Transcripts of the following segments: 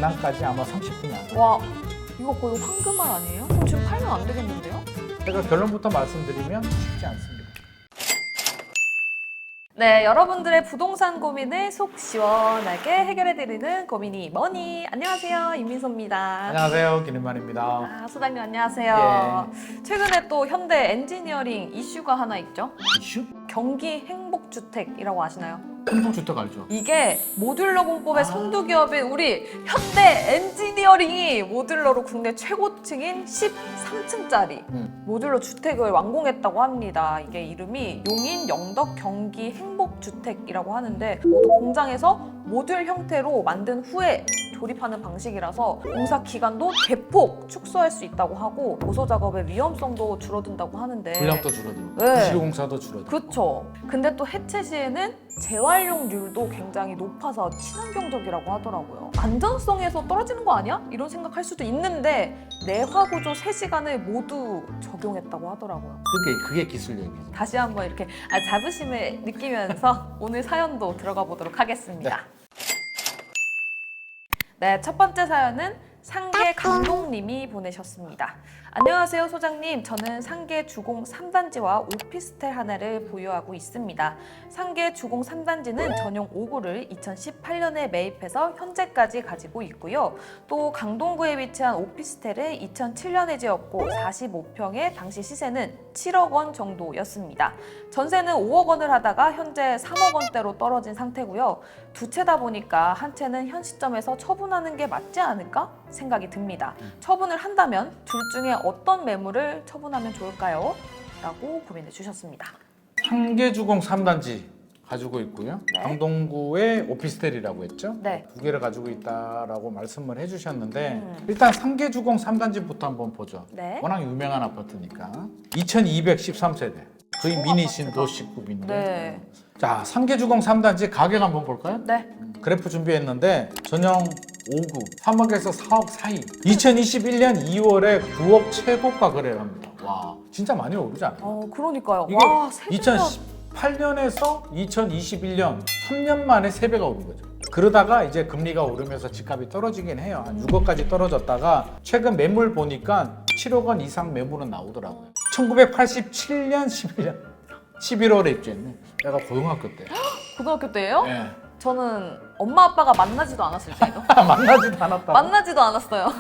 강남까지 아마 30분이 안 돼요. 와, 이거 거의 황금알 아니에요? 그럼 지금 팔면 안 되겠는데요? 제가 결론부터 말씀드리면 쉽지 않습니다. 네, 여러분들의 부동산 고민을 속 시원하게 해결해드리는 고민이 뭐니? 안녕하세요, 임민소입니다. 안녕하세요, 김인만입니다. 아, 소장님 안녕하세요. 최근에 또 현대 엔지니어링 이슈가 하나 있죠? 이슈? 경기 행복주택이라고 아시나요? 행복주택 알죠? 이게 모듈러 공법의 선두 기업인 우리 현대 엔지니어링이 모듈러로 국내 최고층인 13층짜리 모듈러 주택을 완공했다고 합니다. 이게 이름이 용인 영덕 경기 행복주택이라고 하는데 모두 공장에서 모듈 형태로 만든 후에 조립하는 방식이라서 공사 기간도 대폭 축소할 수 있다고 하고 보소 작업의 위험성도 줄어든다고 하는데 분량도 줄어들고 네. 시공사도 줄어들고. 그쵸. 근데 또 해체 시에는 재활용률도 굉장히 높아서 친환경적이라고 하더라고요. 안전성에서 떨어지는 거 아니야? 이런 생각할 수도 있는데 내화구조 3시간을 모두 적용했다고 하더라고요. 그게 기술력이죠. 다시 한번 이렇게 자부심을 느끼면서 오늘 사연도 들어가 보도록 하겠습니다. 네, 첫 번째 사연은 상계 감독님이 보내셨습니다. 안녕하세요, 소장님. 저는 상계 주공 3단지와 오피스텔 하나를 보유하고 있습니다. 상계 주공 3단지는 전용 5구를 2018년에 매입해서 현재까지 가지고 있고요. 또 강동구에 위치한 오피스텔을 2007년에 지었고 45평의 당시 시세는 7억 원 정도였습니다. 전세는 5억 원을 하다가 현재 3억 원대로 떨어진 상태고요. 두 채다 보니까 한 채는 현 시점에서 처분하는 게 맞지 않을까 생각이 듭니다. 처분을 한다면 둘 중에 어떤 매물을 처분하면 좋을까요? 라고 고민해 주셨습니다. 상계주공 3단지 가지고 있고요. 네. 강동구의 오피스텔이라고 했죠? 네. 두 개를 가지고 있다라고 말씀을 해주셨는데 일단 상계주공 3단지부터 한번 보죠. 네. 워낙 유명한 아파트니까 2213세대 거의 미니 신도시급인데 네. 자 상계주공 3단지 가격 한번 볼까요? 네. 그래프 준비했는데 전용 5구 3억에서 4억 사이 2021년 2월에 9억 최고가 거래를 합니다. 와 진짜 많이 오르지 않아요? 그러니까요. 이게 와, 2018년에서 2021년 3년 만에 3배가 오른 거죠. 그러다가 이제 금리가 오르면서 집값이 떨어지긴 해요. 한 6억까지 떨어졌다가 최근 매물 보니까 7억 원 이상 매물은 나오더라고요. 1987년 11월에 입주했네. 내가 고등학교 때. 고등학교 때예요? 네. 저는 엄마 아빠가 만나지도 않았을 때예요. 만나지도 않았다. 만나지도 않았어요.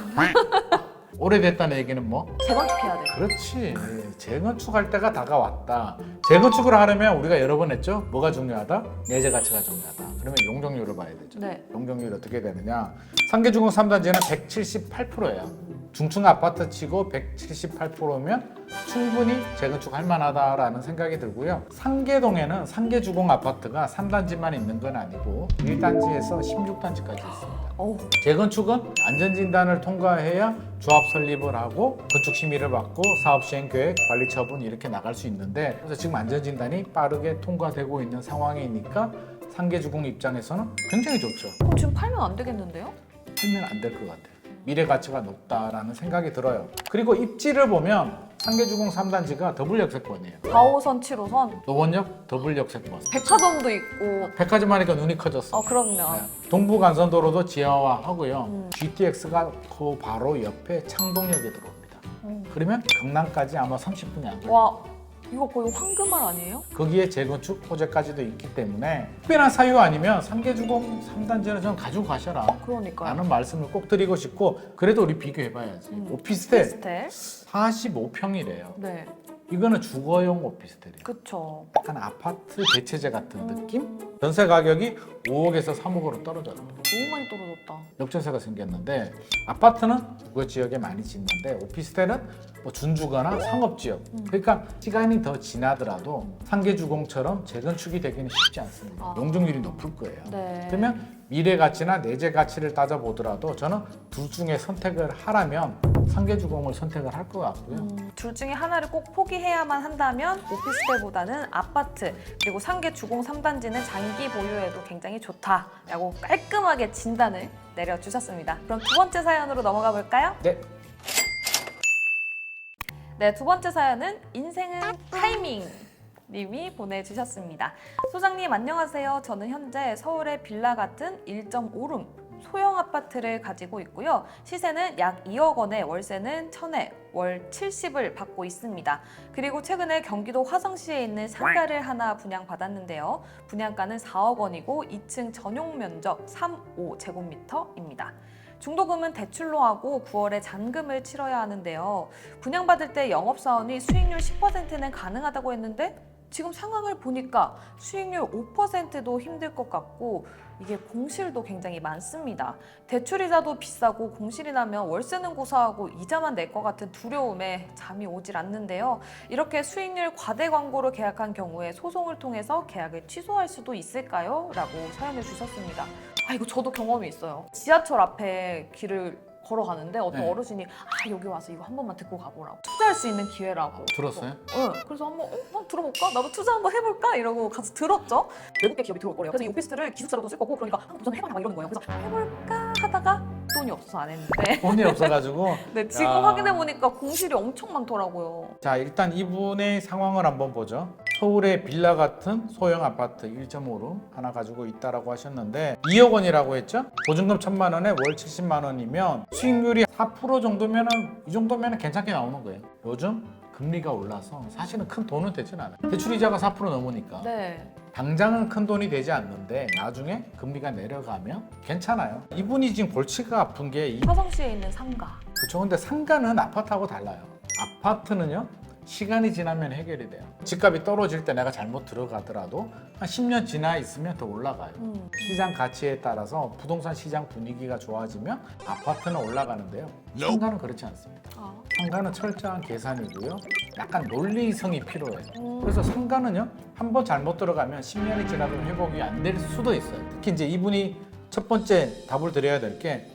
오래됐다는 얘기는 뭐? 재건축해야 돼요. 그렇지. 재건축할 때가 다가왔다. 재건축을 하려면 우리가 여러 번 했죠. 뭐가 중요하다? 내재 가치가 중요하다. 그러면 용적률을 봐야 되죠. 네. 용적률이 어떻게 되느냐? 상계주공 3단지는 178%예요. 중층 아파트 치고 178%면 충분히 재건축할 만하다라는 생각이 들고요. 상계동에는 상계주공 아파트가 3단지만 있는 건 아니고 1단지에서 16단지까지 있습니다. 어우, 재건축은 안전진단을 통과해야 조합 설립을 하고 건축 심의를 받고 사업 시행 계획, 관리 처분 이렇게 나갈 수 있는데 그래서 지금 안전진단이 빠르게 통과되고 있는 상황이니까 상계주공 입장에서는 굉장히 좋죠. 그럼 지금 팔면 안 되겠는데요? 팔면 안 될 것 같아요. 미래 가치가 높다라는 생각이 들어요. 그리고 입지를 보면 상계주공 3단지가 더블 역세권이에요. 4호선, 7호선, 노원역 더블 역세권. 백화점도 있고. 백화점 하니까 눈이 커졌어. 그럼요. 네. 동부간선도로도 지하화하고요. GTX가 그 바로 옆에 창동역에 들어옵니다. 그러면 강남까지 아마 30분이 안 걸려요. 와, 이거 거의 황금알 아니에요? 거기에 재건축 호재까지도 있기 때문에 특별한 사유 아니면 상계주공 3단지는 좀 가지고 가셔라 그러니까요. 라는 말씀을 꼭 드리고 싶고 그래도 우리 비교해봐야지. 오피스텔 오피스텔. 45평이래요. 네. 이거는 주거용 오피스텔이에요. 그쵸. 약간 아파트 대체제 같은 느낌? 전세 가격이 5억에서 3억으로 떨어졌어요. 너무 많이 떨어졌다. 역전세가 생겼는데 아파트는 주거 지역에 많이 짓는데 오피스텔은 뭐 준주거나 상업지역 그러니까 시간이 더 지나더라도 상계주공처럼 재건축이 되기는 쉽지 않습니다. 용적률이 높을 거예요. 네. 그러면 미래 가치나 내재 가치를 따져보더라도 저는 둘 중에 선택을 하라면 상계주공을 선택을 할 것 같고요. 둘 중에 하나를 꼭 포기해야만 한다면 오피스텔보다는 아파트 그리고 상계 주공 3단지는 장기 보유에도 굉장히 좋다라고 깔끔하게 진단을 내려주셨습니다. 그럼 두 번째 사연으로 넘어가 볼까요? 네. 네, 두 번째 사연은 인생은 타이밍 님이 보내주셨습니다. 소장님 안녕하세요. 저는 현재 서울의 빌라 같은 1.5룸 소형 아파트를 가지고 있고요. 시세는 약 2억 원에 월세는 1,000에 월 70을 받고 있습니다. 그리고 최근에 경기도 화성시에 있는 상가를 하나 분양받았는데요. 분양가는 4억 원이고 2층 전용 면적 3.5제곱미터입니다. 중도금은 대출로 하고 9월에 잔금을 치러야 하는데요. 분양받을 때 영업사원이 수익률 10%는 가능하다고 했는데 지금 상황을 보니까 수익률 5%도 힘들 것 같고 이게 공실도 굉장히 많습니다. 대출이자도 비싸고 공실이 나면 월세는 고사하고 이자만 낼 것 같은 두려움에 잠이 오질 않는데요. 이렇게 수익률 과대 광고로 계약한 경우에 소송을 통해서 계약을 취소할 수도 있을까요? 라고 사연을 주셨습니다. 이거 저도 경험이 있어요. 지하철 앞에 길을 걸어가는데 어떤 네. 어르신이 여기 와서 이거 한 번만 듣고 가보라고. 투자할 수 있는 기회라고. 들었어요? 네. 그래서 한번 들어볼까? 나도 투자 한번 해볼까? 이러고 가서 들었죠. 외국계 기업이 들어올 거래요. 그래서 이 오피스텔을 기숙사로도 쓸 거고 그러니까 한번 도전해봐라 막 이러는 거예요. 그래서 해볼까 하다가 돈이 없어서 안 했는데 돈이 없어가지고. 네, 지금 야. 확인해보니까 공실이 엄청 많더라고요. 자, 일단 이분의 상황을 한번 보죠. 서울의 빌라 같은 소형 아파트 1.5룸 하나 가지고 있다라고 하셨는데 2억 원이라고 했죠? 보증금 1,000만 원에 월 70만 원이면 수익률이 4% 정도면은 이 정도면은 괜찮게 나오는 거예요. 요즘 금리가 올라서 사실은 큰 돈은 되진 않아요. 대출 이자가 4% 넘으니까. 네. 당장은 큰 돈이 되지 않는데 나중에 금리가 내려가면 괜찮아요. 이분이 지금 골치가 아픈 게 화성시에 있는 상가. 그렇죠. 근데 상가는 아파트하고 달라요. 아파트는요, 시간이 지나면 해결이 돼요. 집값이 떨어질 때 내가 잘못 들어가더라도 한 10년 지나 있으면 더 올라가요. 시장 가치에 따라서 부동산 시장 분위기가 좋아지면 아파트는 올라가는데요. 상가는 그렇지 않습니다. 상가는 철저한 계산이고요. 약간 논리성이 필요해요. 그래서 상가는요, 한 번 잘못 들어가면 10년이 지나도 회복이 안 될 수도 있어요. 특히 이제 이분이 첫 번째 답을 드려야 될 게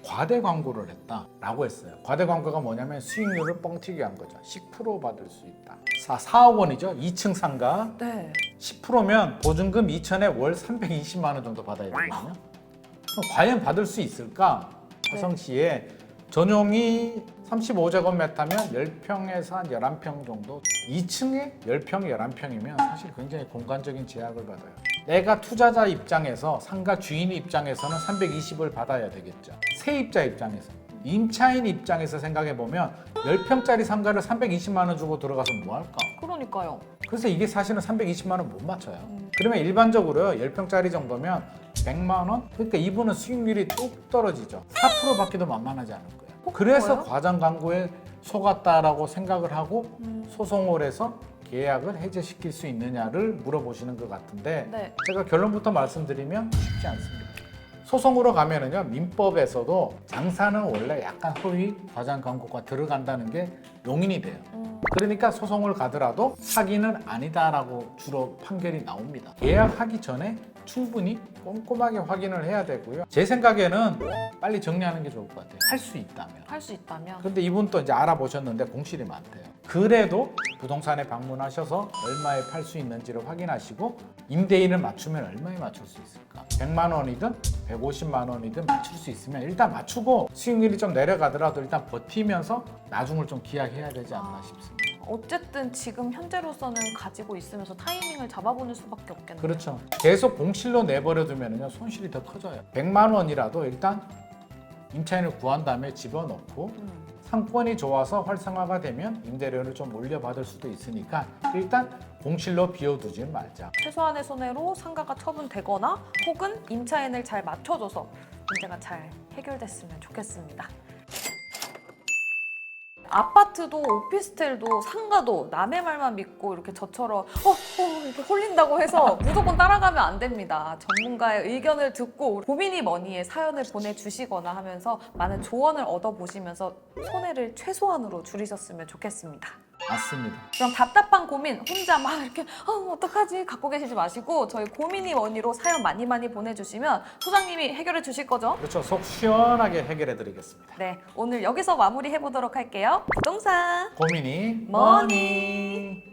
과대 광고를 했다라고 했어요. 과대 광고가 뭐냐면 수익률을 뻥튀기 한 거죠. 10% 받을 수 있다. 4억 원이죠. 2층 상가. 네. 10%면 보증금 2천에 월 320만 원 정도 받아야 되거든요. 그럼 과연 받을 수 있을까? 화성시에 전용이 35제곱미터면 10평에서 한 11평 정도. 2층에 10평, 11평이면 사실 굉장히 공간적인 제약을 받아요. 내가 투자자 입장에서 상가 주인 입장에서는 320을 받아야 되겠죠. 세입자 입장에서. 임차인 입장에서 생각해보면 10평짜리 상가를 320만 원 주고 들어가서 뭐 할까? 그러니까요. 그래서 이게 사실은 320만 원 못 맞춰요. 그러면 일반적으로 10평짜리 정도면 100만 원? 그러니까 이분은 수익률이 뚝 떨어지죠. 4% 받기도 만만하지 않을 거예요. 그래서 그래요? 과장 광고에 속았다라고 생각을 하고 소송을 해서 계약을 해제시킬 수 있느냐를 물어보시는 것 같은데 네. 제가 결론부터 말씀드리면 쉽지 않습니다. 소송으로 가면은요, 민법에서도 장사는 원래 약간 허위 과장 광고가 들어간다는 게 용인이 돼요. 그러니까 소송을 가더라도 사기는 아니다라고 주로 판결이 나옵니다. 계약하기 전에 충분히 꼼꼼하게 확인을 해야 되고요. 제 생각에는 빨리 정리하는 게 좋을 것 같아요. 할 수 있다면. 할 수 있다면. 근데 이분 또 이제 알아보셨는데 공실이 많대요. 그래도 부동산에 방문하셔서 얼마에 팔 수 있는지를 확인하시고 임대인을 맞추면 얼마에 맞출 수 있을까? 100만 원이든 150만 원이든 맞출 수 있으면 일단 맞추고 수익률이 좀 내려가더라도 일단 버티면서 나중을 좀 기약해야 되지 않나 싶습니다. 어쨌든 지금 현재로서는 가지고 있으면서 타이밍을 잡아보는 수밖에 없겠네요. 그렇죠. 계속 공실로 내버려두면 손실이 더 커져요. 100만 원이라도 일단 임차인을 구한 다음에 집어넣고 상권이 좋아서 활성화가 되면 임대료를 좀 올려받을 수도 있으니까 일단 공실로 비워두지 말자. 최소한의 손해로 상가가 처분되거나 혹은 임차인을 잘 맞춰줘서 문제가 잘 해결됐으면 좋겠습니다. 아파트도 오피스텔도 상가도 남의 말만 믿고 이렇게 저처럼 이렇게 홀린다고 해서 무조건 따라가면 안 됩니다. 전문가의 의견을 듣고 고민이 뭐니에 사연을 보내주시거나 하면서 많은 조언을 얻어보시면서 손해를 최소한으로 줄이셨으면 좋겠습니다. 맞습니다. 그럼 답답한 고민 혼자 막 이렇게 어떡하지 갖고 계시지 마시고 저희 고민이 뭐니로 사연 많이 보내주시면 소장님이 해결해 주실 거죠? 그렇죠. 속 시원하게 해결해 드리겠습니다. 네, 오늘 여기서 마무리해 보도록 할게요. 부동산 고민이 뭐니?